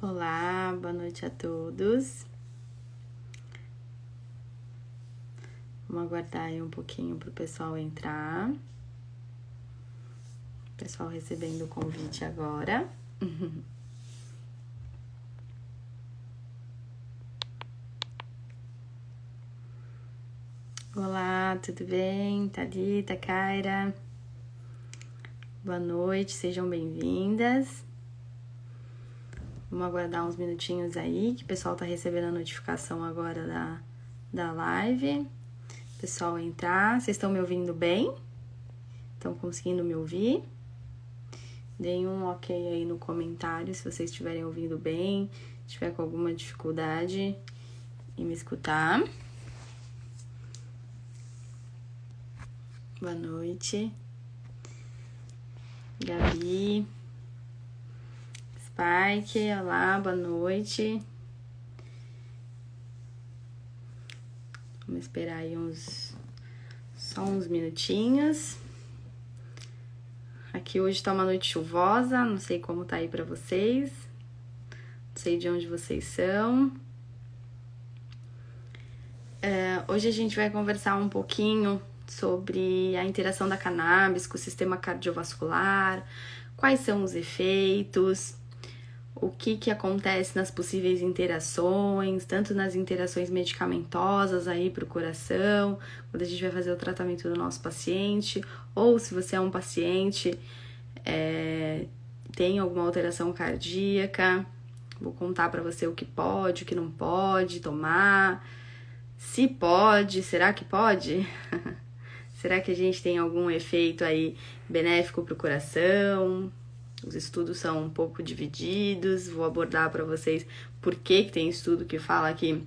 Olá, boa noite a todos. Vamos aguardar aí um pouquinho para o pessoal entrar. O pessoal recebendo o convite agora. Olá, tudo bem? Thalita, Kaira. Boa noite, sejam bem-vindas. Vamos aguardar uns minutinhos aí, que o pessoal tá recebendo a notificação agora da live. Pessoal entrar. Vocês estão me ouvindo bem? Estão conseguindo me ouvir? Deem um ok aí no comentário se vocês estiverem ouvindo bem, se tiver com alguma dificuldade em me escutar. Boa noite. Gabi. Spike, olá, boa noite. Vamos esperar aí só uns minutinhos. Aqui hoje tá uma noite chuvosa, não sei como tá aí pra vocês. Não sei de onde vocês são. Hoje a gente vai conversar um pouquinho sobre a interação da cannabis com o sistema cardiovascular, quais são os efeitos, o que acontece nas possíveis interações, tanto nas interações medicamentosas aí para o coração, quando a gente vai fazer o tratamento do nosso paciente, ou se você é um paciente, tem alguma alteração cardíaca, vou contar para você o que pode, o que não pode tomar, se pode, será que pode? Será que a gente tem algum efeito aí benéfico para o coração? Os estudos são um pouco divididos, vou abordar para vocês por que tem estudo que fala que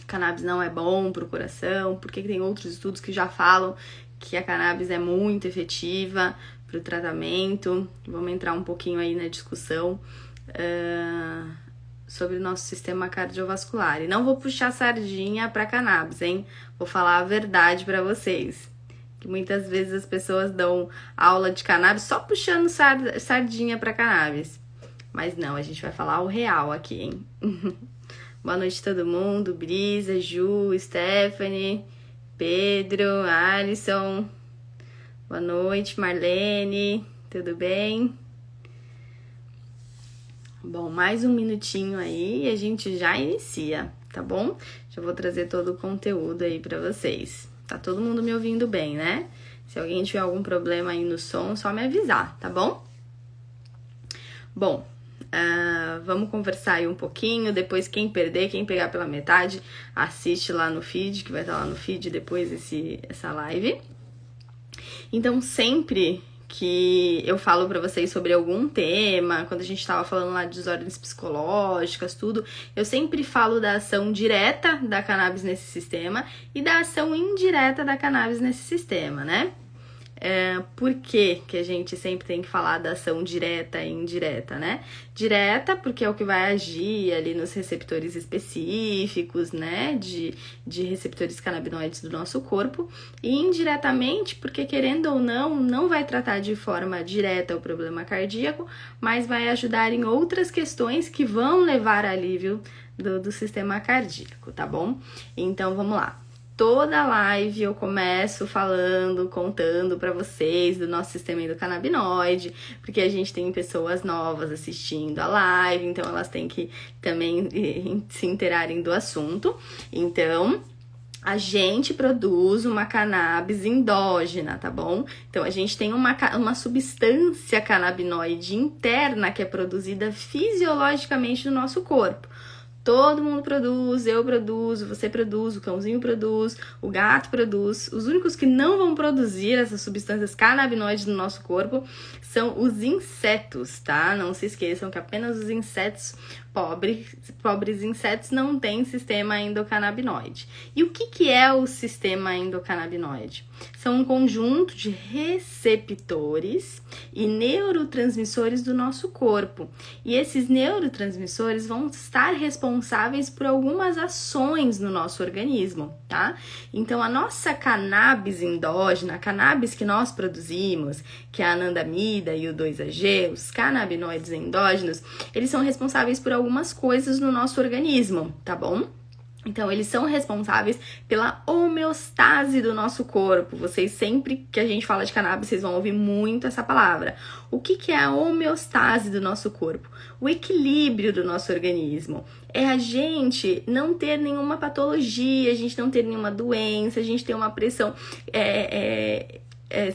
cannabis não é bom para o coração, por que tem outros estudos que já falam que a cannabis é muito efetiva para o tratamento. Vamos entrar um pouquinho aí na discussão sobre o nosso sistema cardiovascular. E não vou puxar sardinha para cannabis, hein? Vou falar a verdade para vocês. Que muitas vezes as pessoas dão aula de cannabis só puxando sardinha para cannabis. Mas não, a gente vai falar o real aqui, hein? Boa noite todo mundo, Brisa, Ju, Stephanie, Pedro, Alisson. Boa noite, Marlene, tudo bem? Bom, mais um minutinho aí e a gente já inicia, tá bom? Já vou trazer todo o conteúdo aí para vocês. Tá todo mundo me ouvindo bem, né? Se alguém tiver algum problema aí no som, só me avisar, tá bom? Bom, vamos conversar aí um pouquinho. Depois, quem pegar pela metade, assiste lá no feed, que vai estar lá no feed depois essa live. Então, sempre que eu falo pra vocês sobre algum tema, quando a gente tava falando lá de desordens psicológicas, tudo, eu sempre falo da ação direta da cannabis nesse sistema e da ação indireta da cannabis nesse sistema, né? Por que a gente sempre tem que falar da ação direta e indireta, né? Direta, porque é o que vai agir ali nos receptores específicos, né? De receptores canabinoides do nosso corpo. E indiretamente, porque querendo ou não vai tratar de forma direta o problema cardíaco, mas vai ajudar em outras questões que vão levar a alívio do sistema cardíaco, tá bom? Então, vamos lá. Toda live eu começo contando para vocês do nosso sistema endocannabinoide, porque a gente tem pessoas novas assistindo a live, então elas têm que também se interarem do assunto. Então, a gente produz uma cannabis endógena, tá bom? Então, a gente tem uma substância canabinoide interna que é produzida fisiologicamente no nosso corpo. Todo mundo produz, eu produzo, você produz, o cãozinho produz, o gato produz. Os únicos que não vão produzir essas substâncias canabinoides no nosso corpo são os insetos, tá? Não se esqueçam que apenas os insetos pobres insetos não têm sistema endocannabinoide. E o que é o sistema endocannabinoide? São um conjunto de receptores e neurotransmissores do nosso corpo. E esses neurotransmissores vão estar responsáveis responsáveis por algumas ações no nosso organismo, tá? Então, a nossa cannabis endógena, a cannabis que nós produzimos, que é a anandamida e o 2-AG, os canabinoides endógenos, eles são responsáveis por algumas coisas no nosso organismo, tá bom? Então, eles são responsáveis pela homeostase do nosso corpo. Vocês, sempre que a gente fala de cannabis, vocês vão ouvir muito essa palavra. O que é a homeostase do nosso corpo? O equilíbrio do nosso organismo. É a gente não ter nenhuma patologia, a gente não ter nenhuma doença, a gente ter uma pressão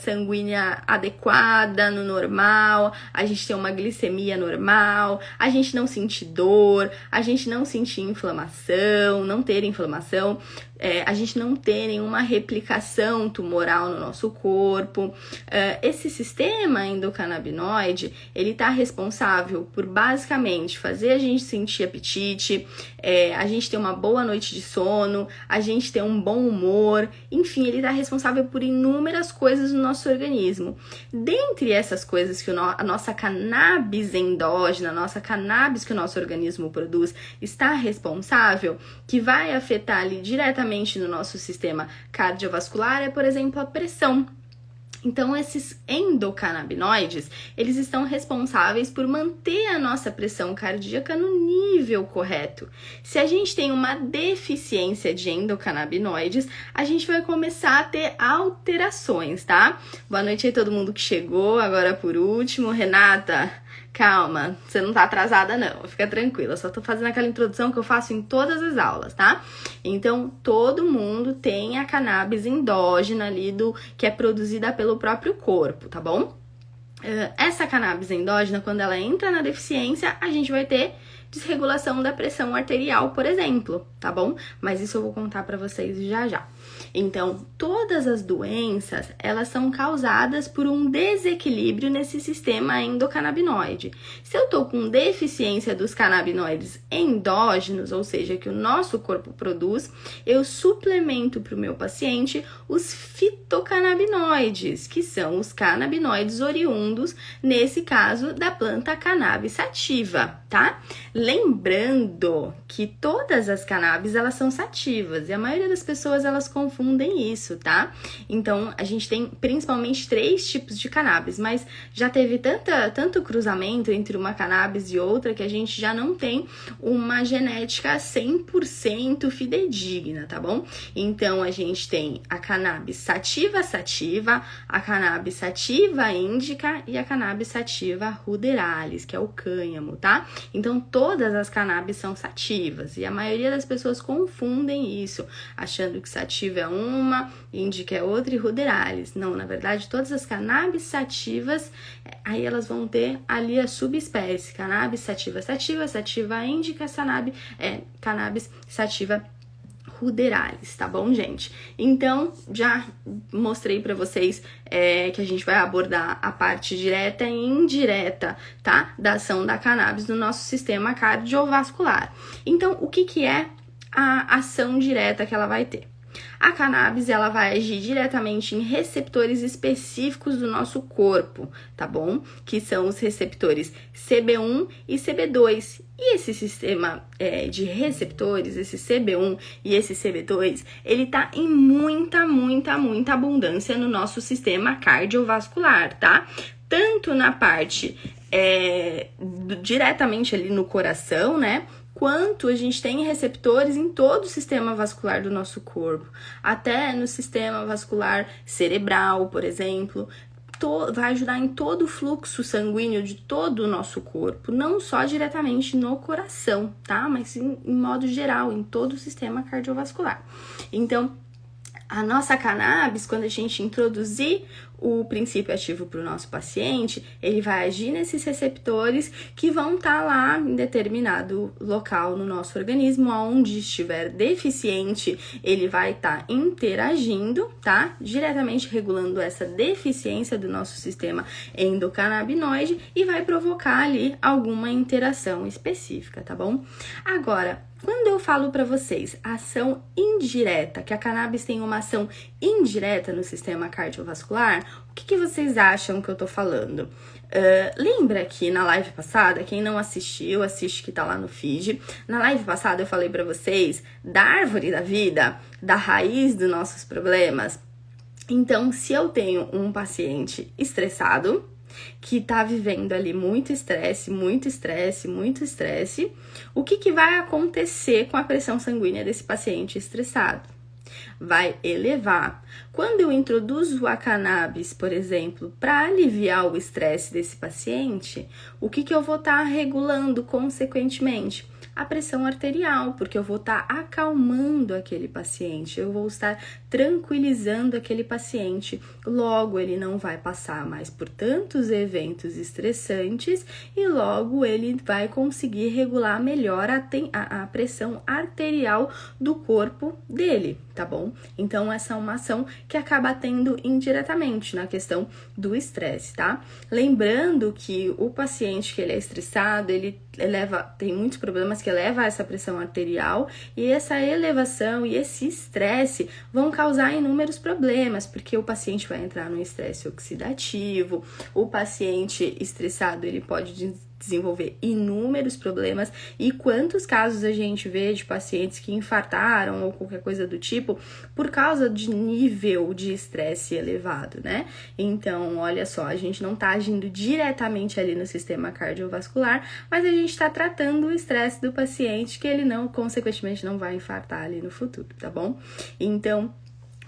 sanguínea adequada, no normal, a gente ter uma glicemia normal, a gente não sentir dor, a gente não sentir inflamação, não ter inflamação, a gente não ter nenhuma replicação tumoral no nosso corpo. Esse sistema endocannabinoide, ele tá responsável por basicamente fazer a gente sentir apetite, a gente ter uma boa noite de sono, a gente ter um bom humor, enfim, ele tá responsável por inúmeras coisas no nosso organismo. Dentre essas coisas que a nossa cannabis endógena, a nossa cannabis que o nosso organismo produz, está responsável, que vai afetar ali diretamente no nosso sistema cardiovascular, é, por exemplo, a pressão. Então, esses endocannabinoides, eles estão responsáveis por manter a nossa pressão cardíaca no nível correto. Se a gente tem uma deficiência de endocannabinoides, a gente vai começar a ter alterações, tá? Boa noite aí todo mundo que chegou, agora por último, Renata. Calma, você não tá atrasada não, fica tranquila, só tô fazendo aquela introdução que eu faço em todas as aulas, tá? Então, todo mundo tem a cannabis endógena ali que é produzida pelo próprio corpo, tá bom? Essa cannabis endógena, quando ela entra na deficiência, a gente vai ter desregulação da pressão arterial, por exemplo, tá bom? Mas isso eu vou contar pra vocês já já. Então, todas as doenças, elas são causadas por um desequilíbrio nesse sistema endocannabinoide. Se eu tô com deficiência dos canabinoides endógenos, ou seja, que o nosso corpo produz, eu suplemento para o meu paciente os fitocannabinoides, que são os canabinoides oriundos, nesse caso, da planta cannabis sativa, tá? Lembrando que todas as cannabis, elas são sativas, e a maioria das pessoas, elas confundem isso, tá? Então, a gente tem principalmente 3 tipos de cannabis, mas já teve tanto cruzamento entre uma cannabis e outra que a gente já não tem uma genética 100% fidedigna, tá bom? Então, a gente tem a cannabis sativa, a cannabis sativa índica e a cannabis sativa ruderalis, que é o cânhamo, tá? Então, todas as cannabis são sativas e a maioria das pessoas confundem isso, achando que sativa é uma, índica é outra e ruderalis. Não, na verdade, todas as cannabis sativas, aí elas vão ter ali a subespécie, cannabis sativa índica, cannabis sativa ruderalis, tá bom, gente? Então, já mostrei pra vocês que a gente vai abordar a parte direta e indireta, tá? Da ação da cannabis no nosso sistema cardiovascular. Então, o que é a ação direta que ela vai ter? A cannabis, ela vai agir diretamente em receptores específicos do nosso corpo, tá bom? Que são os receptores CB1 e CB2. E esse sistema de receptores, esse CB1 e esse CB2, ele tá em muita abundância no nosso sistema cardiovascular, tá? Tanto na parte diretamente ali no coração, né? Quanto a gente tem receptores em todo o sistema vascular do nosso corpo, até no sistema vascular cerebral, por exemplo, vai ajudar em todo o fluxo sanguíneo de todo o nosso corpo, não só diretamente no coração, tá? Mas em modo geral, em todo o sistema cardiovascular. Então, a nossa cannabis, quando a gente introduzir o princípio ativo para o nosso paciente, ele vai agir nesses receptores que vão estar lá em determinado local no nosso organismo, onde estiver deficiente, ele vai estar interagindo, tá? Diretamente regulando essa deficiência do nosso sistema endocannabinoide e vai provocar ali alguma interação específica, tá bom? Agora, Quando eu falo para vocês ação indireta, que a cannabis tem uma ação indireta no sistema cardiovascular, o que vocês acham que eu tô falando? Lembra que na live passada, quem não assistiu, assiste que tá lá no feed. Na live passada eu falei para vocês da árvore da vida, da raiz dos nossos problemas. Então, se eu tenho um paciente estressado, que tá vivendo ali muito estresse, o que vai acontecer com a pressão sanguínea desse paciente estressado? Vai elevar. Quando eu introduzo a cannabis, por exemplo, para aliviar o estresse desse paciente, o que eu vou estar regulando consequentemente? A pressão arterial, porque eu vou estar acalmando aquele paciente, eu vou estar tranquilizando aquele paciente. Logo, ele não vai passar mais por tantos eventos estressantes e logo ele vai conseguir regular melhor a pressão arterial do corpo dele, tá bom? Então, essa é uma ação que acaba tendo indiretamente na questão do estresse, tá? Lembrando que o paciente que ele é estressado, ele tem muitos problemas que elevam essa pressão arterial e essa elevação e esse estresse vão causar inúmeros problemas, porque o paciente vai entrar num estresse oxidativo, o paciente estressado ele pode desenvolver inúmeros problemas e quantos casos a gente vê de pacientes que infartaram ou qualquer coisa do tipo por causa de nível de estresse elevado, né? Então, olha só, a gente não tá agindo diretamente ali no sistema cardiovascular, mas a gente tá tratando o estresse do paciente que ele não, consequentemente, não vai infartar ali no futuro, tá bom? Então,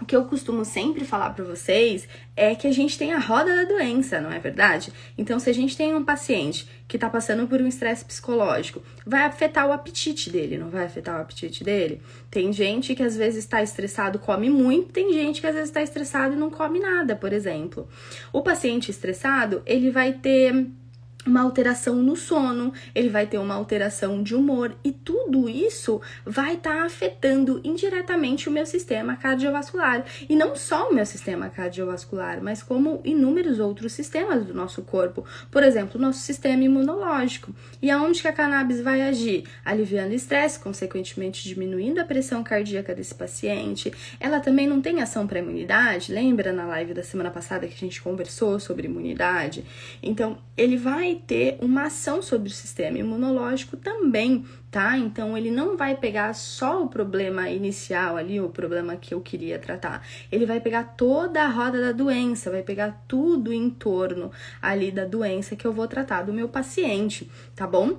o que eu costumo sempre falar para vocês é que a gente tem a roda da doença, não é verdade? Então, se a gente tem um paciente que tá passando por um estresse psicológico, vai afetar o apetite dele, não vai afetar o apetite dele? Tem gente que às vezes está estressado, come muito, tem gente que às vezes está estressado e não come nada, por exemplo. O paciente estressado, ele vai ter uma alteração no sono, ele vai ter uma alteração de humor e tudo isso vai estar afetando indiretamente o meu sistema cardiovascular. E não só o meu sistema cardiovascular, mas como inúmeros outros sistemas do nosso corpo. Por exemplo, o nosso sistema imunológico. E aonde que a cannabis vai agir? Aliviando o estresse, consequentemente diminuindo a pressão cardíaca desse paciente. Ela também não tem ação para imunidade, lembra na live da semana passada que a gente conversou sobre imunidade? Então, ele vai ter uma ação sobre o sistema imunológico também, tá? Então, ele não vai pegar só o problema inicial ali, o problema que eu queria tratar. Ele vai pegar toda a roda da doença, vai pegar tudo em torno ali da doença que eu vou tratar do meu paciente, tá bom?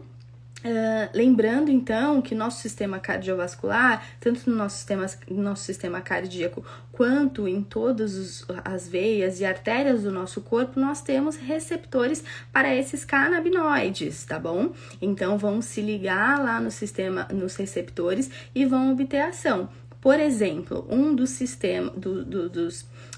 Lembrando então que nosso sistema cardiovascular, tanto no nosso sistema cardíaco quanto em todas as veias e artérias do nosso corpo, nós temos receptores para esses canabinoides, tá bom? Então vão se ligar lá no sistema, nos receptores e vão obter ação. Por exemplo, um dos sistemas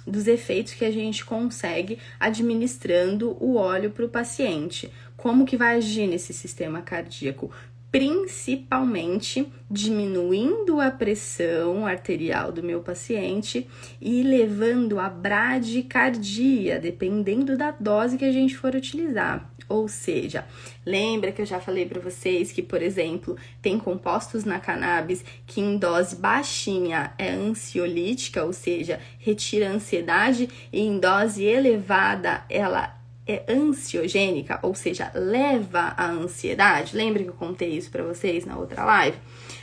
dos efeitos que a gente consegue administrando o óleo para o paciente. Como que vai agir nesse sistema cardíaco? Principalmente diminuindo a pressão arterial do meu paciente e levando a bradicardia, dependendo da dose que a gente for utilizar. Ou seja, lembra que eu já falei para vocês que, por exemplo, tem compostos na cannabis que em dose baixinha é ansiolítica, ou seja, retira a ansiedade, e em dose elevada ela é ansiogênica, ou seja, leva à ansiedade. Lembra que eu contei isso para vocês na outra live?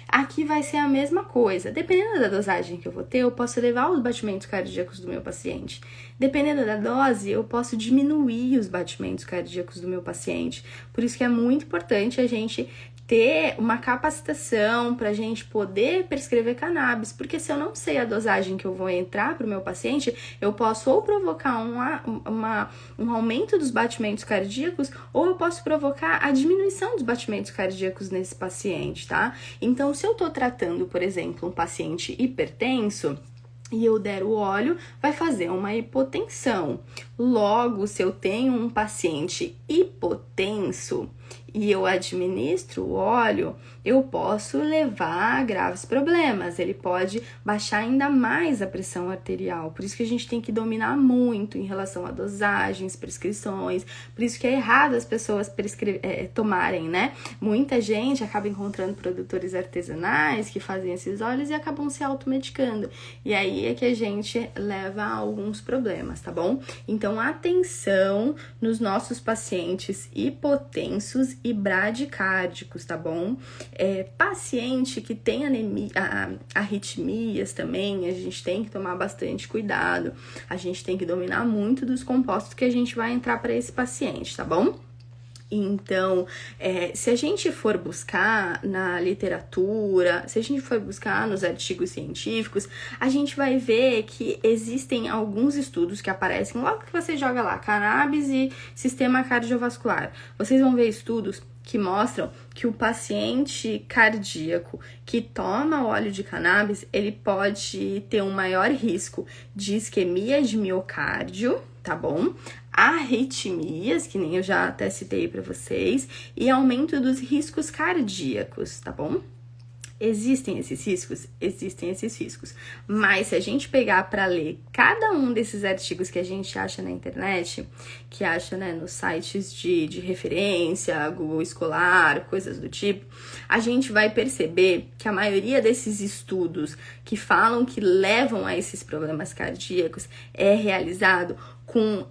Aqui vai ser a mesma coisa. Dependendo da dosagem que eu vou ter, eu posso elevar os batimentos cardíacos do meu paciente. Dependendo da dose, eu posso diminuir os batimentos cardíacos do meu paciente. Por isso que é muito importante a gente ter uma capacitação para a gente poder prescrever cannabis, porque se eu não sei a dosagem que eu vou entrar para o meu paciente, eu posso ou provocar um aumento dos batimentos cardíacos, ou eu posso provocar a diminuição dos batimentos cardíacos nesse paciente, tá? Então, se eu tô tratando, por exemplo, um paciente hipertenso, e eu der o óleo, vai fazer uma hipotensão. Logo, se eu tenho um paciente hipotenso, e eu administro o óleo, eu posso levar a graves problemas. Ele pode baixar ainda mais a pressão arterial. Por isso que a gente tem que dominar muito em relação a dosagens, prescrições. Por isso que é errado as pessoas tomarem, né? Muita gente acaba encontrando produtores artesanais que fazem esses óleos e acabam se automedicando. E aí é que a gente leva a alguns problemas, tá bom? Então, atenção nos nossos pacientes hipotensos e bradicárdicos, tá bom? Paciente que tem anemia, arritmias também, a gente tem que tomar bastante cuidado, a gente tem que dominar muito dos compostos que a gente vai entrar para esse paciente, tá bom? Então, se a gente for buscar na literatura, se a gente for buscar nos artigos científicos, a gente vai ver que existem alguns estudos que aparecem logo que você joga lá, cannabis e sistema cardiovascular. Vocês vão ver estudos que mostram que o paciente cardíaco que toma óleo de cannabis, ele pode ter um maior risco de isquemia de miocárdio, tá bom? Arritmias, que nem eu já até citei para vocês, e aumento dos riscos cardíacos, tá bom? Existem esses riscos? Existem esses riscos. Mas se a gente pegar para ler cada um desses artigos que a gente acha na internet, que acha, né, nos sites de referência, Google Escolar, coisas do tipo, a gente vai perceber que a maioria desses estudos que falam que levam a esses problemas cardíacos é realizado com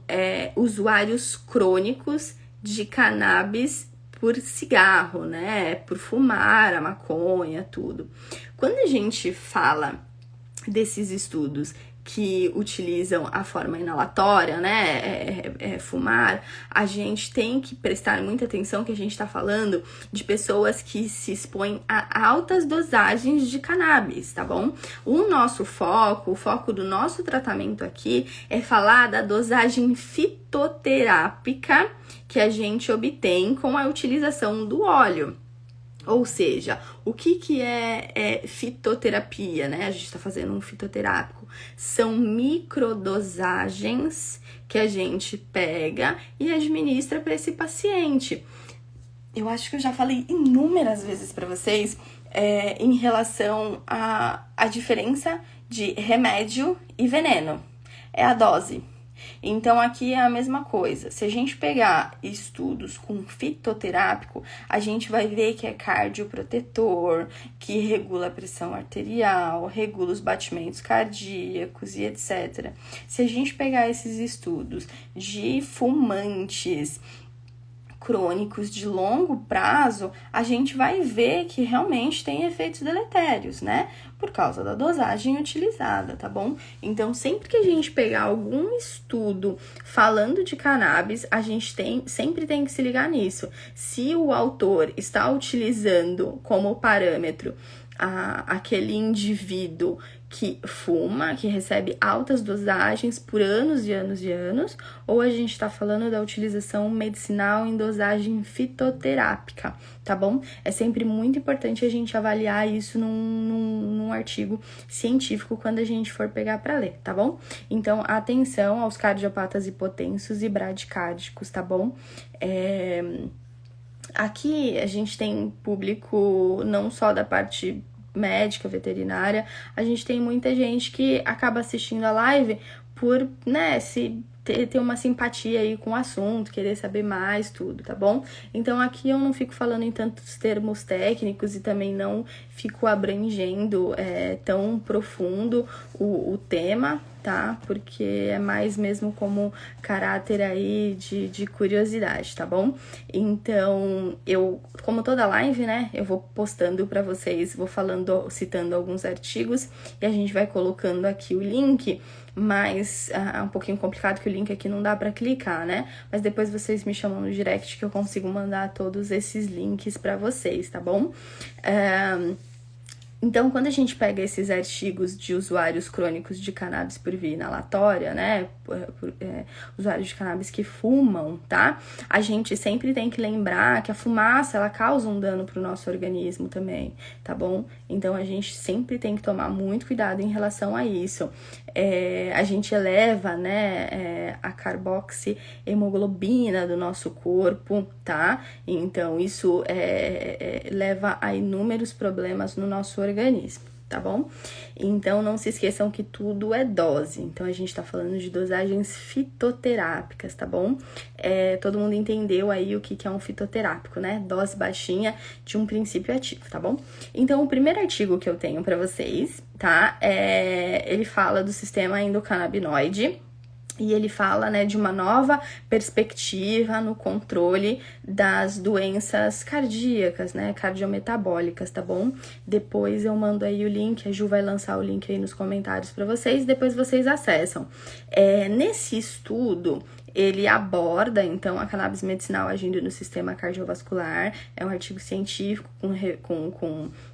usuários crônicos de cannabis por cigarro, né? Por fumar a maconha, tudo. Quando a gente fala desses estudos que utilizam a forma inalatória, né, fumar, a gente tem que prestar muita atenção que a gente está falando de pessoas que se expõem a altas dosagens de cannabis, tá bom? O foco do nosso tratamento aqui é falar da dosagem fitoterápica que a gente obtém com a utilização do óleo. Ou seja, o que é fitoterapia, né? A gente está fazendo um fitoterápico. São microdosagens que a gente pega e administra para esse paciente. Eu acho que eu já falei inúmeras vezes para vocês em relação à diferença de remédio e veneno. É a dose. Então, aqui é a mesma coisa. Se a gente pegar estudos com fitoterápico, a gente vai ver que é cardioprotetor, que regula a pressão arterial, regula os batimentos cardíacos e etc. Se a gente pegar esses estudos de fumantes crônicos de longo prazo, a gente vai ver que realmente tem efeitos deletérios, né? Por causa da dosagem utilizada, tá bom? Então, sempre que a gente pegar algum estudo falando de cannabis, a gente sempre tem que se ligar nisso. Se o autor está utilizando como parâmetro aquele indivíduo que fuma, que recebe altas dosagens por anos e anos e anos, ou a gente tá falando da utilização medicinal em dosagem fitoterápica, tá bom? É sempre muito importante a gente avaliar isso num artigo científico quando a gente for pegar para ler, tá bom? Então, atenção aos cardiopatas hipotensos e bradicárdicos, tá bom? Aqui a gente tem público não só da parte médica, veterinária, a gente tem muita gente que acaba assistindo a live por, né, ter uma simpatia aí com o assunto, querer saber mais, tudo, tá bom? Então, aqui eu não fico falando em tantos termos técnicos e também não fico abrangendo tão profundo o tema, tá? Porque é mais mesmo como caráter aí de curiosidade, tá bom? Então, como toda live, né, eu vou postando pra vocês, vou citando alguns artigos e a gente vai colocando aqui o link, mas é um pouquinho complicado que o link aqui não dá pra clicar, né? Mas depois vocês me chamam no direct que eu consigo mandar todos esses links pra vocês, tá bom? Então, quando a gente pega esses artigos de usuários crônicos de cannabis por via inalatória, né, usuários de cannabis que fumam, tá? A gente sempre tem que lembrar que a fumaça, ela causa um dano pro nosso organismo também, tá bom? Então, a gente sempre tem que tomar muito cuidado em relação a isso. A gente eleva, né, a carboxihemoglobina do nosso corpo, tá? Então, isso leva a inúmeros problemas no nosso organismo, tá bom? Então, não se esqueçam que tudo é dose. Então, a gente tá falando de dosagens fitoterápicas, tá bom? Todo mundo entendeu aí o que é um fitoterápico, né? Dose baixinha de um princípio ativo, tá bom? Então, o primeiro artigo que eu tenho pra vocês, tá? Ele fala do sistema endocannabinoide. E ele fala, né, de uma nova perspectiva no controle das doenças cardíacas, né, cardiometabólicas, tá bom? Depois eu mando aí o link, a Ju vai lançar o link aí nos comentários para vocês, depois vocês acessam. Nesse estudo, ele aborda, então, a cannabis medicinal agindo no sistema cardiovascular, é um artigo científico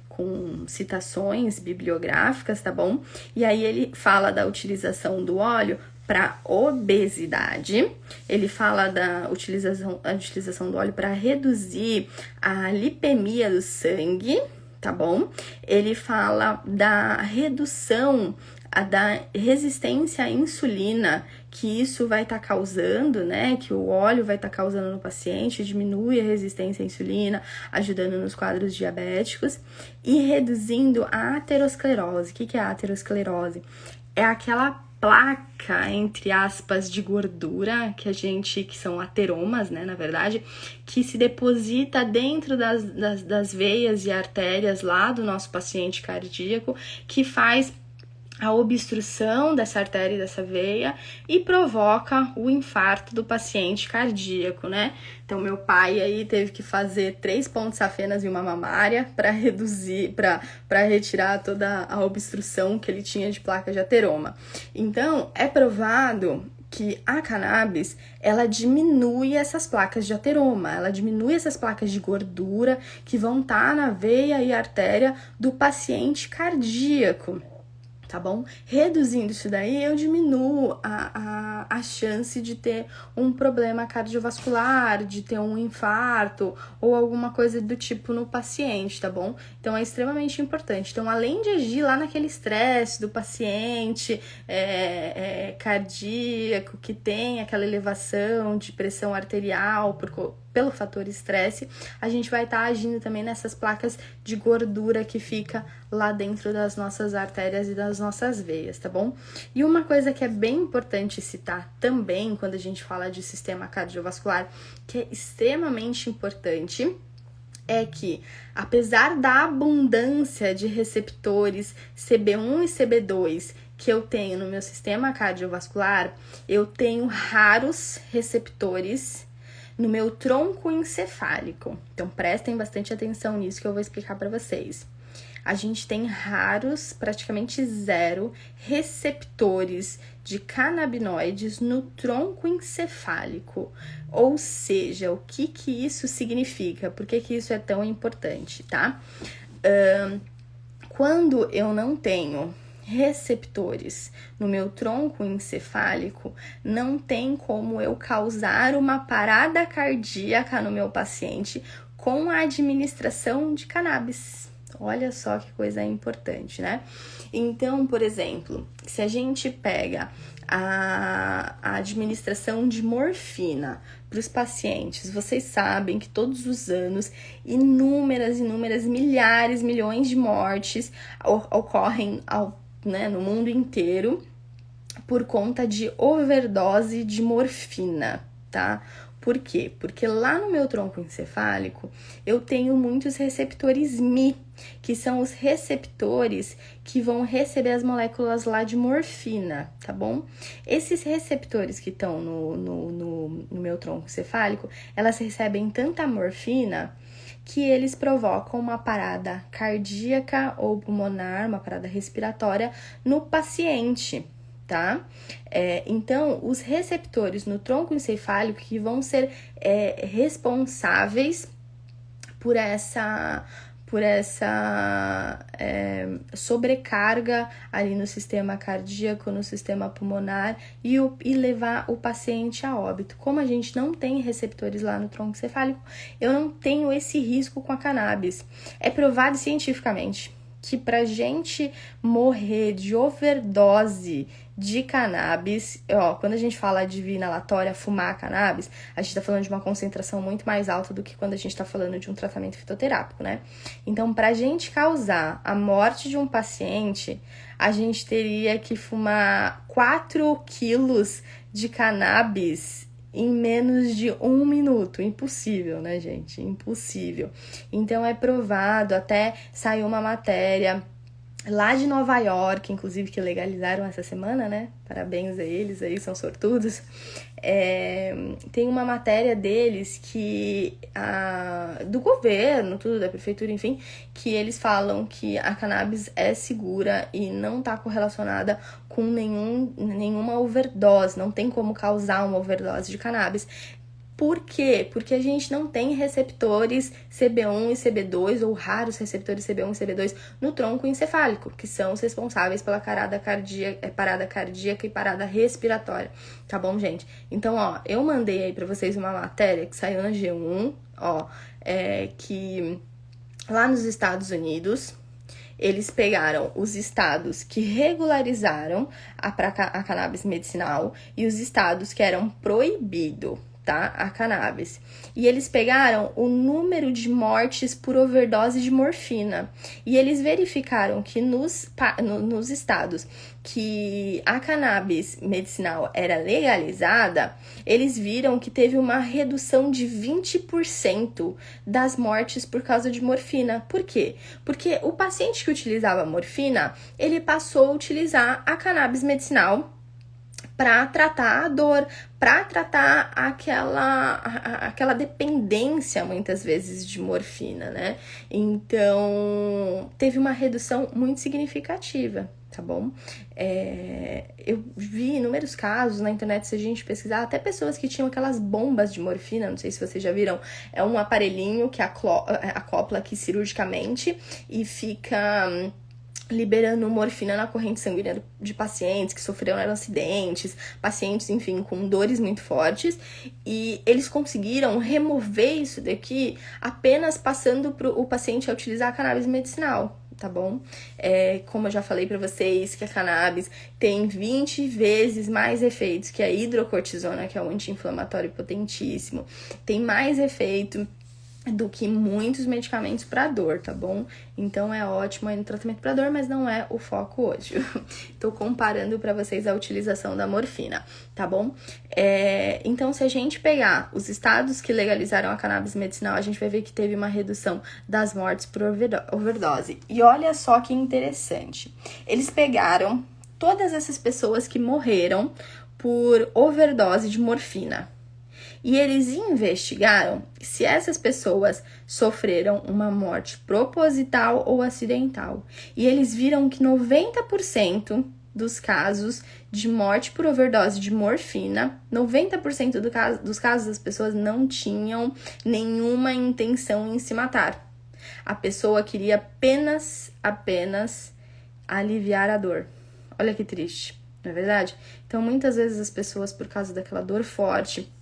com citações bibliográficas, tá bom? E aí ele fala da utilização do óleo para obesidade, ele fala da utilização do óleo para reduzir a lipemia do sangue, tá bom? Ele fala da redução da resistência à insulina, que isso vai estar causando, né? Que o óleo vai estar causando no paciente, diminui a resistência à insulina, ajudando nos quadros diabéticos e reduzindo a aterosclerose. O que é a aterosclerose? É aquela placa, entre aspas, de gordura que são ateromas, né, na verdade, que se deposita dentro das veias e artérias lá do nosso paciente cardíaco, que faz a obstrução dessa artéria e dessa veia e provoca o infarto do paciente cardíaco, né? Então, meu pai aí teve que fazer 3 pontos safenas e uma mamária para reduzir, para retirar toda a obstrução que ele tinha de placa de ateroma. Então, é provado que a cannabis, ela diminui essas placas de ateroma, ela diminui essas placas de gordura que vão estar na veia e artéria do paciente cardíaco. Tá bom? Reduzindo isso daí, eu diminuo a chance de ter um problema cardiovascular, de ter um infarto ou alguma coisa do tipo no paciente, tá bom? Então, é extremamente importante. Então, além de agir lá naquele estresse do paciente cardíaco, que tem aquela elevação de pressão arterial pelo fator estresse, a gente vai estar agindo também nessas placas de gordura que fica lá dentro das nossas artérias e das nossas veias, tá bom? E uma coisa que é bem importante citar também quando a gente fala de sistema cardiovascular, que é extremamente importante, é que, apesar da abundância de receptores CB1 e CB2 que eu tenho no meu sistema cardiovascular, eu tenho raros receptores no meu tronco encefálico. Então, prestem bastante atenção nisso que eu vou explicar para vocês. A gente tem raros, praticamente zero, receptores de canabinoides no tronco encefálico. Ou seja, o que isso significa? Por que isso é tão importante, tá? Quando eu não tenho receptores no meu tronco encefálico, não tem como eu causar uma parada cardíaca no meu paciente com a administração de cannabis. Olha só que coisa importante, né? Então, por exemplo, se a gente pega a administração de morfina para os pacientes, vocês sabem que todos os anos inúmeras, milhares, milhões de mortes ocorrem no mundo inteiro por conta de overdose de morfina, tá? Por quê? Porque lá no meu tronco encefálico eu tenho muitos receptores Mi, que são os receptores que vão receber as moléculas lá de morfina, tá bom? Esses receptores que estão no meu tronco encefálico, elas recebem tanta morfina que eles provocam uma parada cardíaca ou pulmonar, uma parada respiratória no paciente, tá? Então, os receptores no tronco encefálico que vão ser responsáveis por por essa sobrecarga ali no sistema cardíaco, no sistema pulmonar e levar o paciente a óbito. Como a gente não tem receptores lá no tronco encefálico, eu não tenho esse risco com a cannabis. É provado cientificamente que pra gente morrer de overdose de cannabis, quando a gente fala de via inalatória, fumar cannabis, a gente tá falando de uma concentração muito mais alta do que quando a gente tá falando de um tratamento fitoterápico, né? Então, pra gente causar a morte de um paciente, a gente teria que fumar 4 quilos de cannabis em menos de 1 minuto. Impossível, né, gente? Impossível. Então, é provado, até saiu uma matéria lá de Nova York, inclusive, que legalizaram essa semana, né? Parabéns a eles aí, são sortudos. Tem uma matéria deles que do governo, tudo, da prefeitura, enfim, que eles falam que a cannabis é segura e não tá correlacionada com nenhuma overdose, não tem como causar uma overdose de cannabis. Por quê? Porque a gente não tem receptores CB1 e CB2, ou raros receptores CB1 e CB2 no tronco encefálico, que são os responsáveis pela parada cardíaca e parada respiratória, tá bom, gente? Então, eu mandei aí pra vocês uma matéria que saiu na G1, que lá nos Estados Unidos, eles pegaram os estados que regularizaram a cannabis medicinal e os estados que eram proibido, tá? A cannabis. E eles pegaram o número de mortes por overdose de morfina. E eles verificaram que nos estados que a cannabis medicinal era legalizada, eles viram que teve uma redução de 20% das mortes por causa de morfina. Por quê? Porque o paciente que utilizava morfina, ele passou a utilizar a cannabis medicinal para tratar a dor, para tratar aquela dependência, muitas vezes, de morfina, né? Então, teve uma redução muito significativa, tá bom? Eu vi inúmeros casos na internet, se a gente pesquisar, até pessoas que tinham aquelas bombas de morfina, não sei se vocês já viram, é um aparelhinho que acopla aqui cirurgicamente e fica liberando morfina na corrente sanguínea de pacientes que sofreram acidentes, pacientes, enfim, com dores muito fortes, e eles conseguiram remover isso daqui apenas passando o paciente a utilizar a cannabis medicinal, tá bom? Como eu já falei pra vocês, que a cannabis tem 20 vezes mais efeitos que a hidrocortisona, que é um anti-inflamatório potentíssimo, tem mais efeito do que muitos medicamentos para dor, tá bom? Então é ótimo aí no tratamento para dor, mas não é o foco hoje. Tô comparando para vocês a utilização da morfina, tá bom? Então, se a gente pegar os estados que legalizaram a cannabis medicinal, a gente vai ver que teve uma redução das mortes por overdose. E olha só que interessante. Eles pegaram todas essas pessoas que morreram por overdose de morfina. E eles investigaram se essas pessoas sofreram uma morte proposital ou acidental. E eles viram que 90% dos casos de morte por overdose de morfina, 90% dos casos das pessoas não tinham nenhuma intenção em se matar. A pessoa queria apenas aliviar a dor. Olha que triste, não é verdade? Então, muitas vezes as pessoas, por causa daquela dor forte,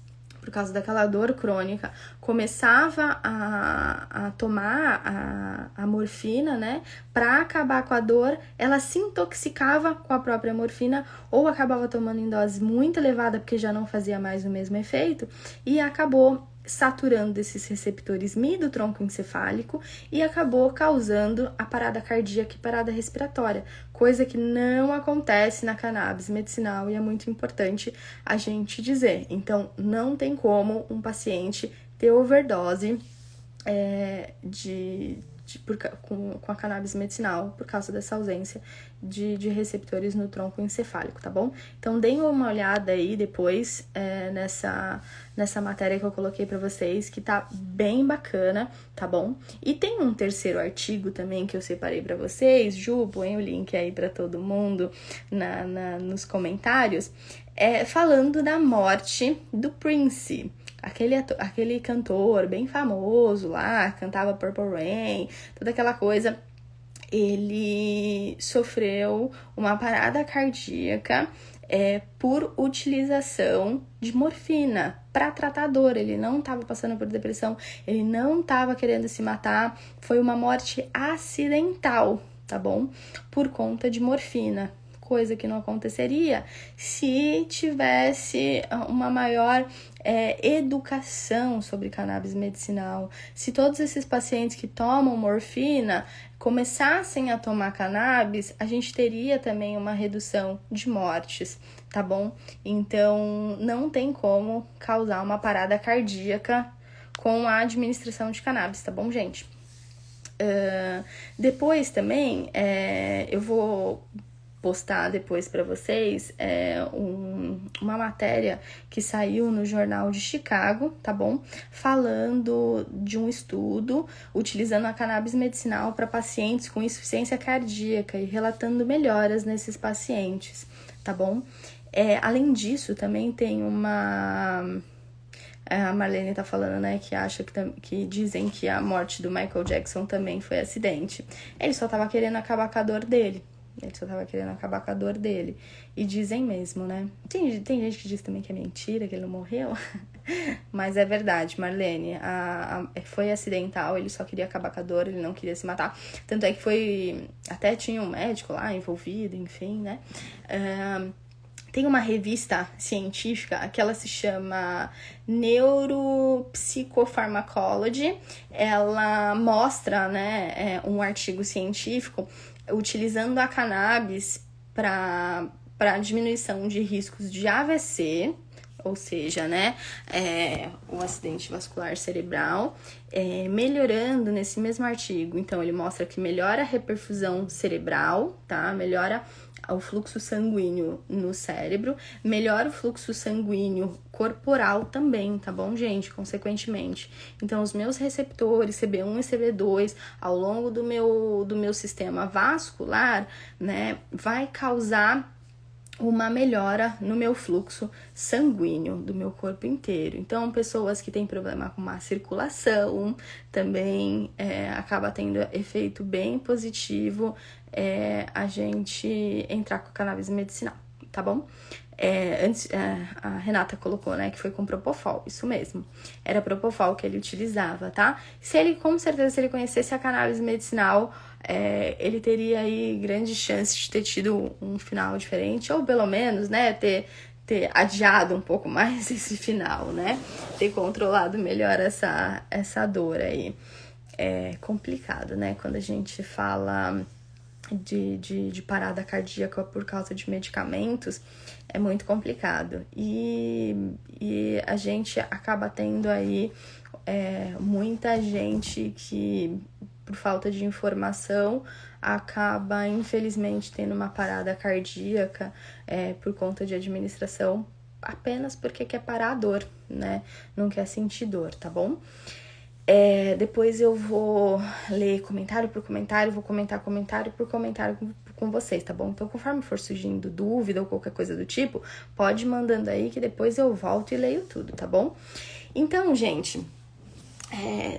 por causa daquela dor crônica, começava a tomar a morfina, né? Para acabar com a dor, ela se intoxicava com a própria morfina ou acabava tomando em dose muito elevada porque já não fazia mais o mesmo efeito e acabou saturando esses receptores Mi do tronco encefálico e acabou causando a parada cardíaca e parada respiratória, coisa que não acontece na cannabis medicinal e é muito importante a gente dizer. Então, não tem como um paciente ter overdose com a cannabis medicinal por causa dessa ausência de receptores no tronco encefálico, tá bom? Então, deem uma olhada aí depois nessa matéria que eu coloquei pra vocês, que tá bem bacana, tá bom? E tem um terceiro artigo também que eu separei pra vocês. Ju, põe o link aí pra todo mundo nos comentários, falando da morte do Prince. aquele cantor bem famoso lá, cantava Purple Rain, toda aquela coisa, ele sofreu uma parada cardíaca por utilização de morfina para tratar dor. Ele não estava passando por depressão, ele não estava querendo se matar, foi uma morte acidental, tá bom? Por conta de morfina. Coisa que não aconteceria se tivesse uma maior educação sobre cannabis medicinal. Se todos esses pacientes que tomam morfina começassem a tomar cannabis, a gente teria também uma redução de mortes, tá bom? Então, não tem como causar uma parada cardíaca com a administração de cannabis, tá bom, gente? Depois também, eu vou postar depois para vocês uma matéria que saiu no Jornal de Chicago, tá bom? Falando de um estudo utilizando a cannabis medicinal para pacientes com insuficiência cardíaca e relatando melhoras nesses pacientes, tá bom? Além disso, também tem uma... A Marlene tá falando, né, que acha que dizem que a morte do Michael Jackson também foi acidente. Ele só tava querendo acabar com a dor dele. E dizem mesmo, né? Tem gente que diz também que é mentira, que ele não morreu. Mas é verdade, Marlene. Foi acidental, ele só queria acabar com a dor, ele não queria se matar. Tanto é que foi... Até tinha um médico lá envolvido, enfim, né? Tem uma revista científica que ela se chama Neuropsychopharmacology. Ela mostra, né, um artigo científico utilizando a cannabis para diminuição de riscos de AVC, ou seja, né, o acidente vascular cerebral, melhorando nesse mesmo artigo. Então, ele mostra que melhora a reperfusão cerebral, tá? Melhora o fluxo sanguíneo no cérebro, melhora o fluxo sanguíneo corporal também, tá bom, gente? Consequentemente. Então, os meus receptores CB1 e CB2 ao longo do meu sistema vascular, né, vai causar uma melhora no meu fluxo sanguíneo do meu corpo inteiro. Então, pessoas que têm problema com má circulação também acaba tendo efeito bem positivo a gente entrar com cannabis medicinal, tá bom? Antes, a Renata colocou, né, que foi com Propofol, isso mesmo. Era Propofol que ele utilizava, tá? Com certeza, se ele conhecesse a cannabis medicinal, ele teria aí grande chance de ter tido um final diferente, ou pelo menos, né, ter adiado um pouco mais esse final, né? Ter controlado melhor essa dor aí. É complicado, né? Quando a gente fala de parada cardíaca por causa de medicamentos, é muito complicado. E a gente acaba tendo aí muita gente que, por falta de informação, acaba, infelizmente, tendo uma parada cardíaca por conta de administração, apenas porque quer parar a dor, né? Não quer sentir dor, tá bom? Depois eu vou ler comentário por comentário, vou comentar comentário por comentário com vocês, tá bom? Então, conforme for surgindo dúvida ou qualquer coisa do tipo, pode ir mandando aí que depois eu volto e leio tudo, tá bom? Então, gente,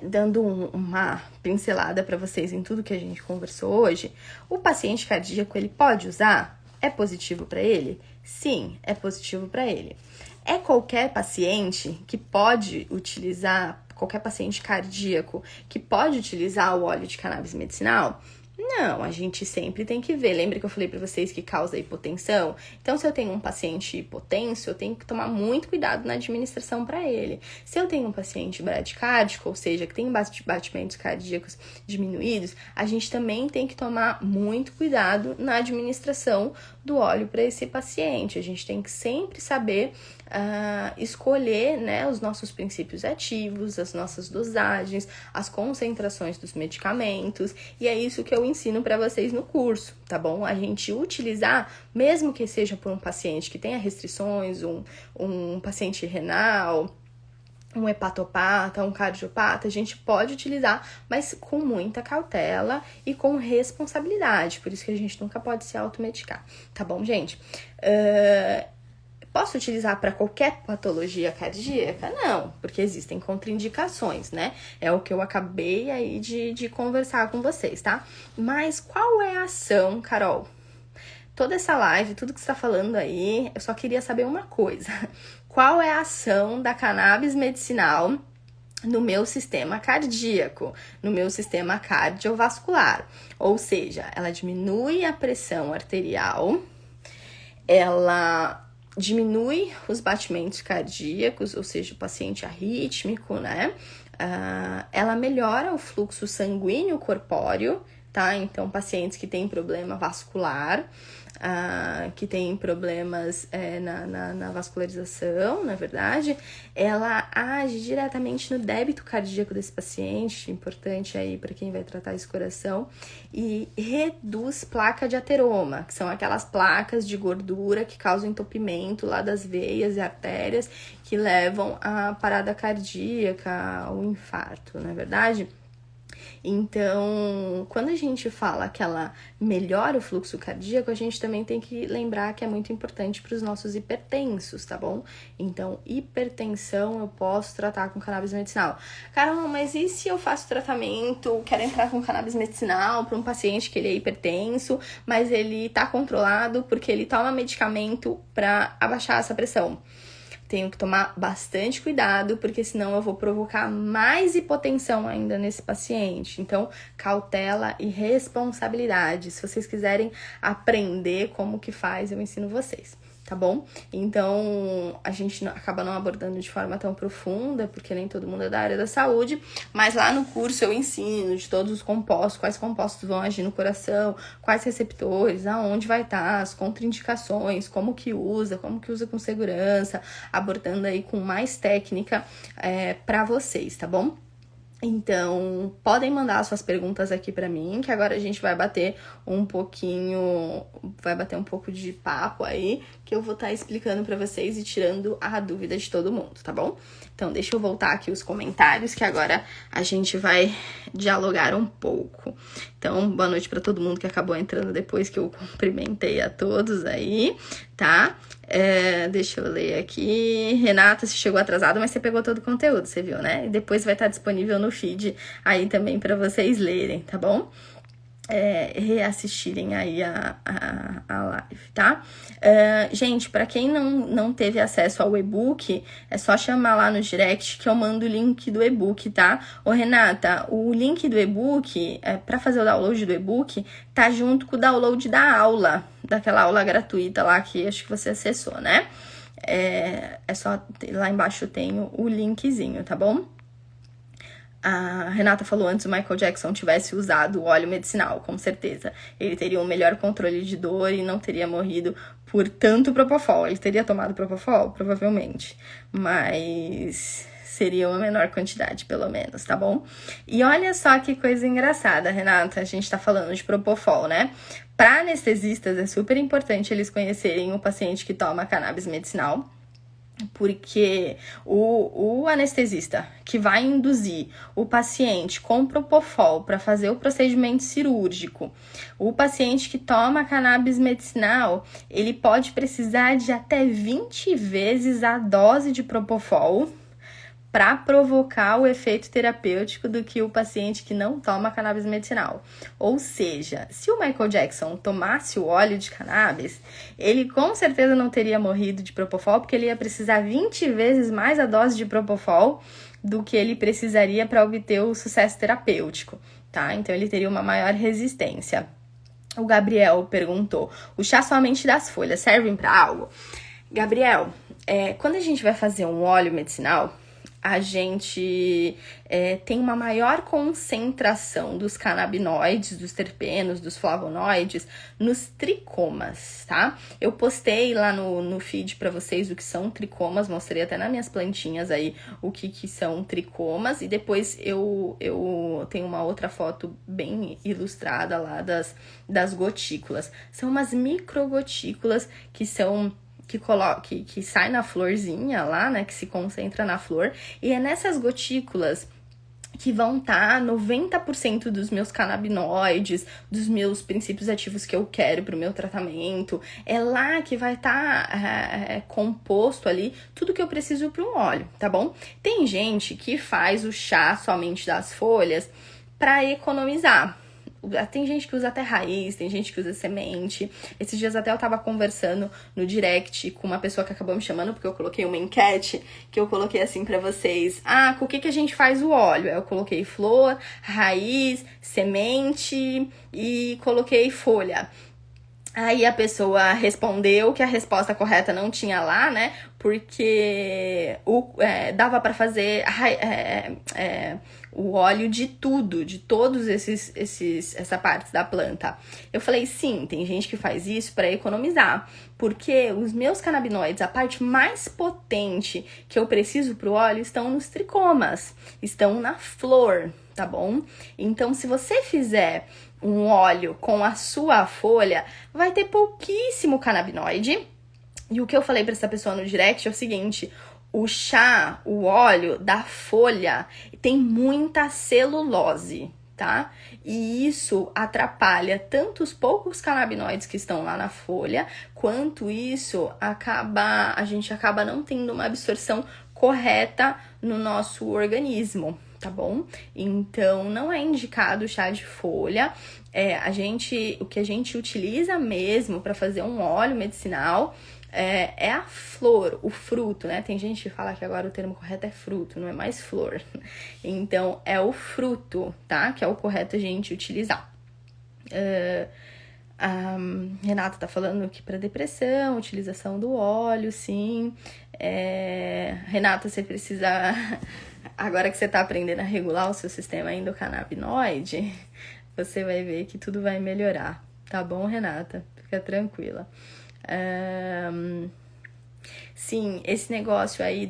dando uma pincelada para vocês em tudo que a gente conversou hoje, o paciente cardíaco, ele pode usar? É positivo para ele? Sim, é positivo para ele. É qualquer paciente que pode utilizar, qualquer paciente cardíaco que pode utilizar o óleo de cannabis medicinal? Não, a gente sempre tem que ver. Lembra que eu falei pra vocês que causa hipotensão? Então, se eu tenho um paciente hipotenso, eu tenho que tomar muito cuidado na administração para ele. Se eu tenho um paciente bradicárdico, ou seja, que tem batimentos cardíacos diminuídos, a gente também tem que tomar muito cuidado na administração do óleo para esse paciente. A gente tem que sempre saber escolher, né, os nossos princípios ativos, as nossas dosagens, as concentrações dos medicamentos, e é isso que eu ensino para vocês no curso, tá bom? A gente utilizar, mesmo que seja por um paciente que tenha restrições, um paciente renal, um hepatopata, um cardiopata, a gente pode utilizar, mas com muita cautela e com responsabilidade, por isso que a gente nunca pode se automedicar, tá bom, gente? Posso utilizar para qualquer patologia cardíaca? Não, porque existem contraindicações, né? É o que eu acabei aí de conversar com vocês, tá? Mas qual é a ação, Carol? Toda essa live, tudo que você tá falando aí, eu só queria saber uma coisa. Qual é a ação da cannabis medicinal no meu sistema cardíaco, no meu sistema cardiovascular? Ou seja, ela diminui a pressão arterial, ela diminui os batimentos cardíacos, ou seja, o paciente arrítmico, né? Ela melhora o fluxo sanguíneo corpóreo, tá? Então, pacientes que têm problema vascular, que tem problemas na vascularização, na verdade, ela age diretamente no débito cardíaco desse paciente, importante aí para quem vai tratar esse coração, e reduz placa de ateroma, que são aquelas placas de gordura que causam entupimento lá das veias e artérias que levam à parada cardíaca, ao infarto, não é verdade? Então, quando a gente fala que ela melhora o fluxo cardíaco, a gente também tem que lembrar que é muito importante para os nossos hipertensos, tá bom? Então, hipertensão eu posso tratar com cannabis medicinal. Caramba, mas e se eu faço tratamento, quero entrar com cannabis medicinal para um paciente que ele é hipertenso, mas ele tá controlado porque ele toma medicamento para abaixar essa pressão? Tenho que tomar bastante cuidado, porque senão eu vou provocar mais hipotensão ainda nesse paciente. Então, cautela e responsabilidade. Se vocês quiserem aprender como que faz, eu ensino vocês, tá bom? Então, a gente acaba não abordando de forma tão profunda, porque nem todo mundo é da área da saúde, mas lá no curso eu ensino de todos os compostos, quais compostos vão agir no coração, quais receptores, aonde vai estar, as contraindicações, como que usa com segurança, abordando aí com mais técnica para vocês, tá bom? Então, podem mandar suas perguntas aqui pra mim, que agora a gente vai bater um pouco de papo aí, que eu vou estar explicando pra vocês e tirando a dúvida de todo mundo, tá bom? Então, deixa eu voltar aqui os comentários, que agora a gente vai dialogar um pouco. Então, boa noite pra todo mundo que acabou entrando depois que eu cumprimentei a todos aí, tá? Deixa eu ler aqui. Renata, você chegou atrasada, mas você pegou todo o conteúdo, você viu, né? E depois vai estar disponível no feed aí também para vocês lerem, tá bom? Reassistirem aí a live, tá? Gente, para quem não teve acesso ao e-book, é só chamar lá no direct que eu mando o link do e-book, tá? Ô, Renata, o link do e-book, para fazer o download do e-book, tá junto com o download da aula, daquela aula gratuita lá que acho que você acessou, né? Só, lá embaixo tem o linkzinho, tá bom? A Renata falou antes, o Michael Jackson tivesse usado o óleo medicinal, com certeza. Ele teria um melhor controle de dor e não teria morrido por tanto Propofol. Ele teria tomado Propofol? Provavelmente. Mas seria uma menor quantidade, pelo menos, tá bom? E olha só que coisa engraçada, Renata. A gente tá falando de Propofol, né? Para anestesistas, é super importante eles conhecerem o paciente que toma cannabis medicinal, porque o anestesista que vai induzir o paciente com Propofol para fazer o procedimento cirúrgico, o paciente que toma cannabis medicinal, ele pode precisar de até 20 vezes a dose de Propofol para provocar o efeito terapêutico do que o paciente que não toma cannabis medicinal. Ou seja, se o Michael Jackson tomasse o óleo de cannabis, ele com certeza não teria morrido de Propofol, porque ele ia precisar 20 vezes mais a dose de Propofol do que ele precisaria para obter o sucesso terapêutico, tá? Então ele teria uma maior resistência. O Gabriel perguntou, o chá somente das folhas servem para algo? Gabriel, quando a gente vai fazer um óleo medicinal, a gente tem uma maior concentração dos canabinoides, dos terpenos, dos flavonoides nos tricomas, tá? Eu postei lá no feed para vocês o que são tricomas, mostrei até nas minhas plantinhas aí o que são tricomas, e depois eu tenho uma outra foto bem ilustrada lá das gotículas. São umas microgotículas que sai na florzinha lá, né, que se concentra na flor, e é nessas gotículas que vão estar 90% dos meus canabinoides, dos meus princípios ativos que eu quero para o meu tratamento. É lá que vai estar composto ali tudo que eu preciso para um óleo, tá bom? Tem gente que faz o chá somente das folhas para economizar. Tem gente que usa até raiz, tem gente que usa semente. Esses dias até eu tava conversando no direct com uma pessoa que acabou me chamando, porque eu coloquei uma enquete, que eu coloquei assim pra vocês. Com o que a gente faz o óleo? Eu coloquei flor, raiz, semente e coloquei folha. Aí a pessoa respondeu que a resposta correta não tinha lá, né? Porque dava para fazer o óleo de tudo, de todos essa parte da planta. Eu falei, sim, tem gente que faz isso para economizar, porque os meus canabinoides, a parte mais potente que eu preciso pro óleo, estão nos tricomas, estão na flor, tá bom? Então, se você fizer um óleo com a sua folha, vai ter pouquíssimo canabinoide. E o que eu falei para essa pessoa no direct é o seguinte: o chá, o óleo da folha tem muita celulose, tá? E isso atrapalha tanto os poucos canabinoides que estão lá na folha, quanto isso a gente acaba não tendo uma absorção correta no nosso organismo, tá bom? Então, não é indicado o chá de folha. O que a gente utiliza mesmo para fazer um óleo medicinal é a flor, o fruto, né? Tem gente que fala que agora o termo correto é fruto, não é mais flor. Então, é o fruto, tá? Que é o correto a gente utilizar. A Renata tá falando que para depressão, utilização do óleo, sim. Renata, você precisa... Agora que você tá aprendendo a regular o seu sistema endocannabinoide, você vai ver que tudo vai melhorar. Tá bom, Renata? Fica tranquila. Sim, esse negócio aí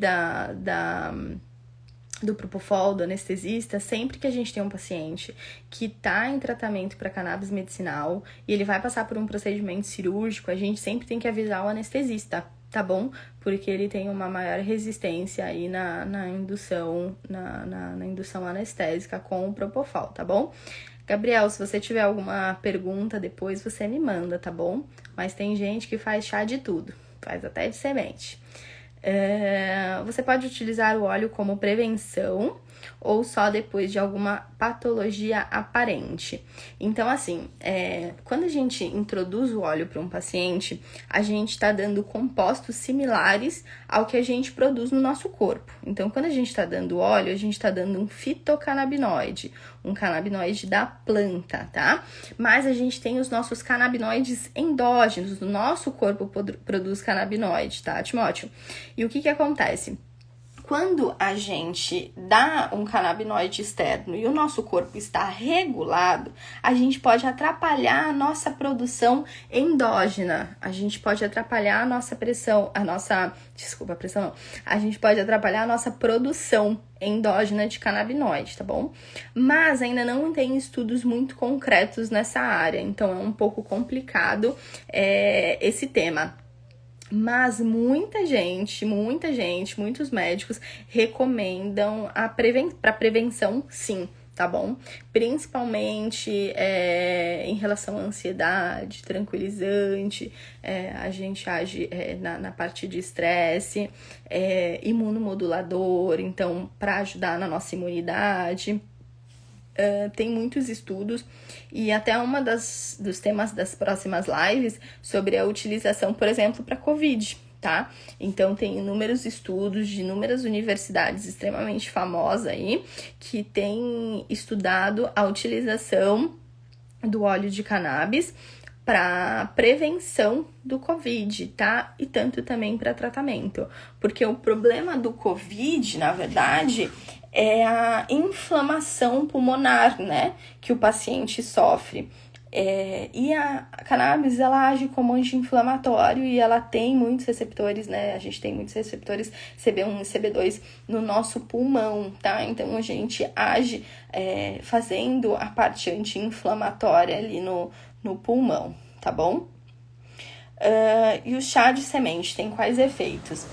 do Propofol, do anestesista, sempre que a gente tem um paciente que tá em tratamento para cannabis medicinal e ele vai passar por um procedimento cirúrgico, a gente sempre tem que avisar o anestesista, tá bom? Porque ele tem uma maior resistência aí na indução, na indução anestésica com o Propofol, tá bom? Gabriel, se você tiver alguma pergunta depois, você me manda, tá bom? Mas tem gente que faz chá de tudo, faz até de semente. Você pode utilizar o óleo como prevenção ou só depois de alguma patologia aparente. Então, assim, quando a gente introduz o óleo para um paciente, a gente está dando compostos similares ao que a gente produz no nosso corpo. Então, quando a gente está dando óleo, a gente está dando um fitocannabinoide, um canabinoide da planta, tá? Mas a gente tem os nossos canabinoides endógenos, o nosso corpo produz canabinoide, tá, Timóteo? E o que acontece? Quando a gente dá um canabinoide externo e o nosso corpo está regulado, a gente pode atrapalhar a nossa produção endógena. A gente pode atrapalhar a nossa a gente pode atrapalhar a nossa produção endógena de canabinoide, tá bom? Mas ainda não tem estudos muito concretos nessa área, então é um pouco complicado esse tema. Mas muita gente, muitos médicos recomendam para prevenção, sim, tá bom? Principalmente em relação à ansiedade, tranquilizante, a gente age na parte de estresse, imunomodulador, então, para ajudar na nossa imunidade. Tem muitos estudos e até dos temas das próximas lives sobre a utilização, por exemplo, para COVID, tá? Então, tem inúmeros estudos de inúmeras universidades extremamente famosas aí que têm estudado a utilização do óleo de cannabis para prevenção do COVID, tá? E tanto também para tratamento. Porque o problema do COVID, na verdade, é a inflamação pulmonar, né? Que o paciente sofre. E a cannabis, ela age como anti-inflamatório e ela tem muitos receptores, né? A gente tem muitos receptores CB1 e CB2 no nosso pulmão, tá? Então, a gente age fazendo a parte anti-inflamatória ali no pulmão, tá bom? E o chá de semente tem quais efeitos?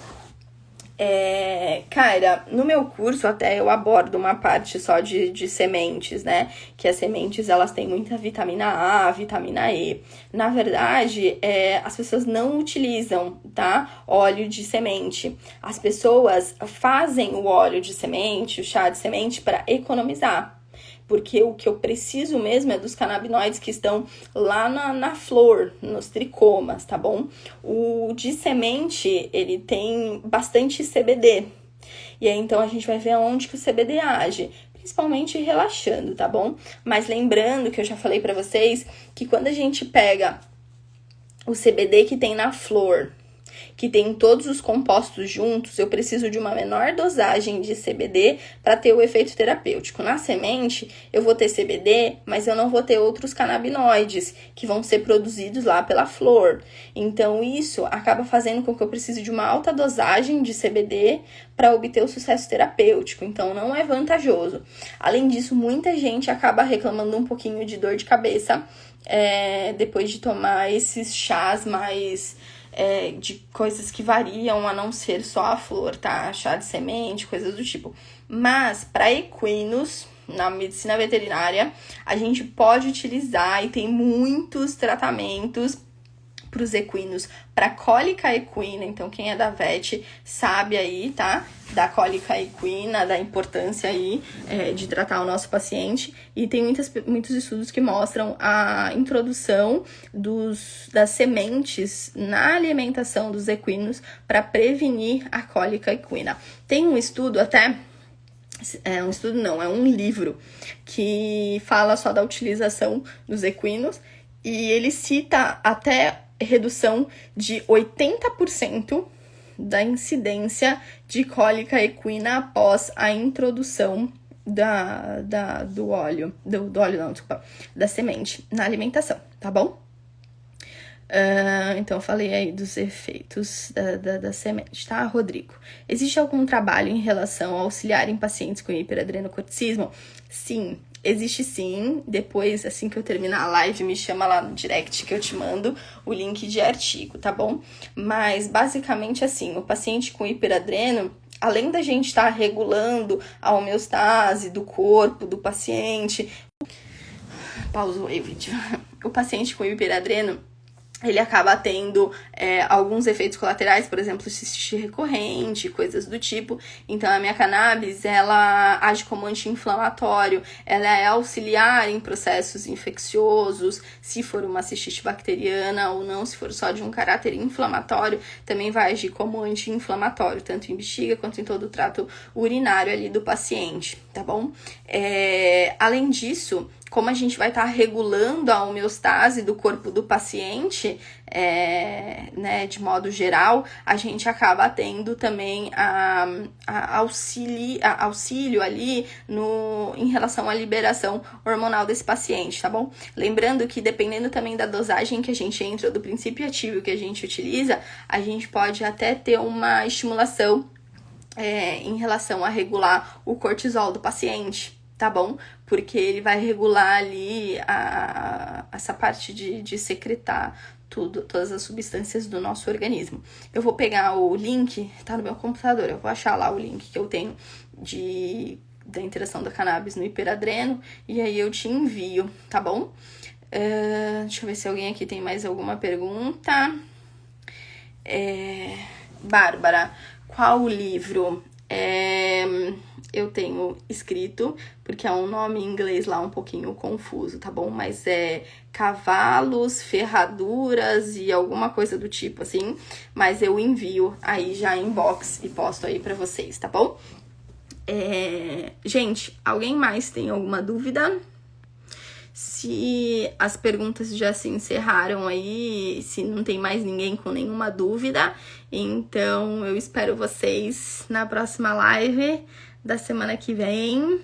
Cara, no meu curso até eu abordo uma parte só de sementes, né? Que as sementes, elas têm muita vitamina A, vitamina E. Na verdade, as pessoas não utilizam, tá? Óleo de semente. As pessoas fazem o óleo de semente, o chá de semente, para economizar. Porque o que eu preciso mesmo é dos canabinoides que estão lá na flor, nos tricomas, tá bom? O de semente, ele tem bastante CBD. E aí, então, a gente vai ver onde que o CBD age, principalmente relaxando, tá bom? Mas lembrando que eu já falei pra vocês que quando a gente pega o CBD que tem na flor, que tem todos os compostos juntos, eu preciso de uma menor dosagem de CBD para ter o efeito terapêutico. Na semente, eu vou ter CBD, mas eu não vou ter outros canabinoides que vão ser produzidos lá pela flor. Então, isso acaba fazendo com que eu precise de uma alta dosagem de CBD para obter o sucesso terapêutico. Então, não é vantajoso. Além disso, muita gente acaba reclamando um pouquinho de dor de cabeça depois de tomar esses chás mais... de coisas que variam a não ser só a flor, tá? Chá de semente, coisas do tipo. Mas, para equinos, na medicina veterinária, a gente pode utilizar e tem muitos tratamentos para os equinos, para cólica equina. Então, quem é da vet sabe aí, tá? Da cólica equina, da importância aí de tratar o nosso paciente. E tem muitos estudos que mostram a introdução das sementes na alimentação dos equinos para prevenir a cólica equina. Tem um estudo até... é um livro que fala só da utilização dos equinos e ele cita até redução de 80% da incidência de cólica equina após a introdução do óleo, da semente na alimentação, tá bom? Então, eu falei aí dos efeitos da semente, tá, Rodrigo? Existe algum trabalho em relação a auxiliar em pacientes com hiperadrenocorticismo? Sim, existe sim. Depois, assim que eu terminar a live, me chama lá no direct que eu te mando o link de artigo, tá bom? Mas, basicamente, assim, o paciente com hiperadreno, além da gente estar regulando a homeostase do corpo do paciente... Pausou aí o vídeo. O paciente com hiperadreno, ele acaba tendo alguns efeitos colaterais, por exemplo, cistite recorrente, coisas do tipo. Então, a minha cannabis, ela age como anti-inflamatório, ela é auxiliar em processos infecciosos, se for uma cistite bacteriana ou não, se for só de um caráter inflamatório, também vai agir como anti-inflamatório, tanto em bexiga quanto em todo o trato urinário ali do paciente, tá bom? Além disso, como a gente vai estar regulando a homeostase do corpo do paciente, né, de modo geral, a gente acaba tendo também auxílio ali em relação à liberação hormonal desse paciente, tá bom? Lembrando que dependendo também da dosagem que a gente entra, ou do princípio ativo que a gente utiliza, a gente pode até ter uma estimulação em relação a regular o cortisol do paciente, tá bom? Porque ele vai regular ali essa parte de secretar todas as substâncias do nosso organismo. Eu vou pegar o link, tá no meu computador, eu vou achar lá o link que eu tenho da interação da cannabis no hiperadreno, e aí eu te envio, tá bom? Deixa eu ver se alguém aqui tem mais alguma pergunta. Bárbara, qual livro? Eu tenho escrito, porque é um nome em inglês lá um pouquinho confuso, tá bom? Mas é cavalos, ferraduras e alguma coisa do tipo assim. Mas eu envio aí já em box e posto aí pra vocês, tá bom? Gente, alguém mais tem alguma dúvida? Se as perguntas já se encerraram aí, se não tem mais ninguém com nenhuma dúvida, então eu espero vocês na próxima live da semana que vem.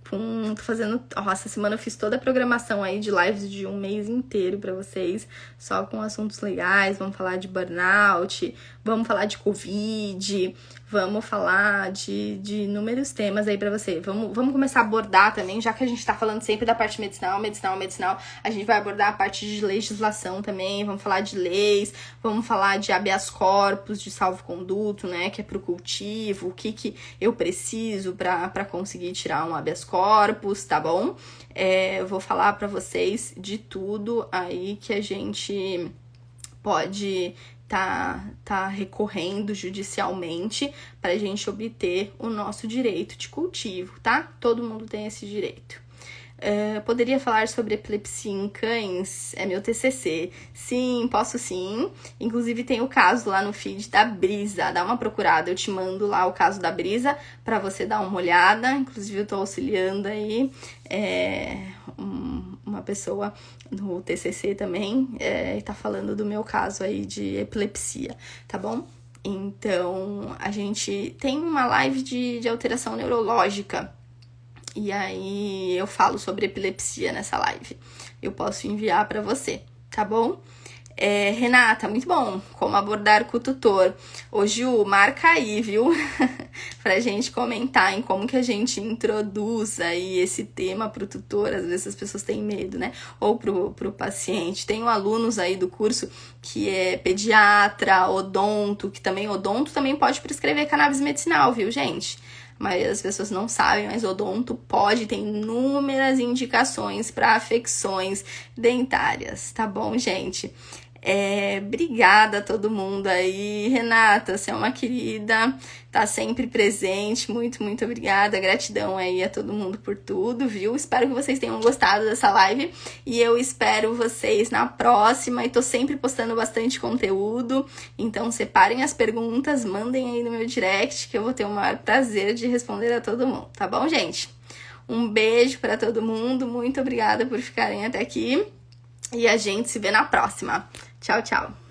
Tô fazendo... essa semana eu fiz toda a programação aí de lives de um mês inteiro pra vocês, só com assuntos legais. Vamos falar de burnout, vamos falar de Covid, vamos falar de inúmeros temas aí pra você. Vamos começar a abordar também, já que a gente tá falando sempre da parte medicinal, a gente vai abordar a parte de legislação também, vamos falar de leis, vamos falar de habeas corpus, de salvo-conduto, né, que é pro cultivo, o que eu preciso pra conseguir tirar um habeas corpus, tá bom? Eu vou falar pra vocês de tudo aí que a gente pode tá recorrendo judicialmente pra gente obter o nosso direito de cultivo, tá? Todo mundo tem esse direito. Poderia falar sobre epilepsia em cães? É meu TCC. Sim, posso sim. Inclusive tem o caso lá no feed da Brisa. Dá uma procurada, eu te mando lá o caso da Brisa pra você dar uma olhada. Inclusive eu tô auxiliando aí uma pessoa no TCC também e tá falando do meu caso aí de epilepsia, tá bom? Então, a gente tem uma live de alteração neurológica. E aí eu falo sobre epilepsia nessa live. Eu posso enviar para você, tá bom? Renata, muito bom. Como abordar com o tutor. Ô Ju, marca aí, viu? Pra gente comentar em como que a gente introduz aí esse tema pro tutor. Às vezes as pessoas têm medo, né? Ou pro paciente. Tenho alunos aí do curso que é pediatra, odonto, que também odonto também pode prescrever cannabis medicinal, viu, gente? A maioria das pessoas não sabem, mas odonto pode ter inúmeras indicações para afecções dentárias, tá bom, gente? Obrigada a todo mundo aí. Renata, você é uma querida, tá sempre presente, muito, muito obrigada, gratidão aí a todo mundo por tudo, viu? Espero que vocês tenham gostado dessa live e eu espero vocês na próxima e tô sempre postando bastante conteúdo, então separem as perguntas, mandem aí no meu direct que eu vou ter o maior prazer de responder a todo mundo, tá bom, gente? Um beijo para todo mundo, muito obrigada por ficarem até aqui e a gente se vê na próxima. Tchau, tchau!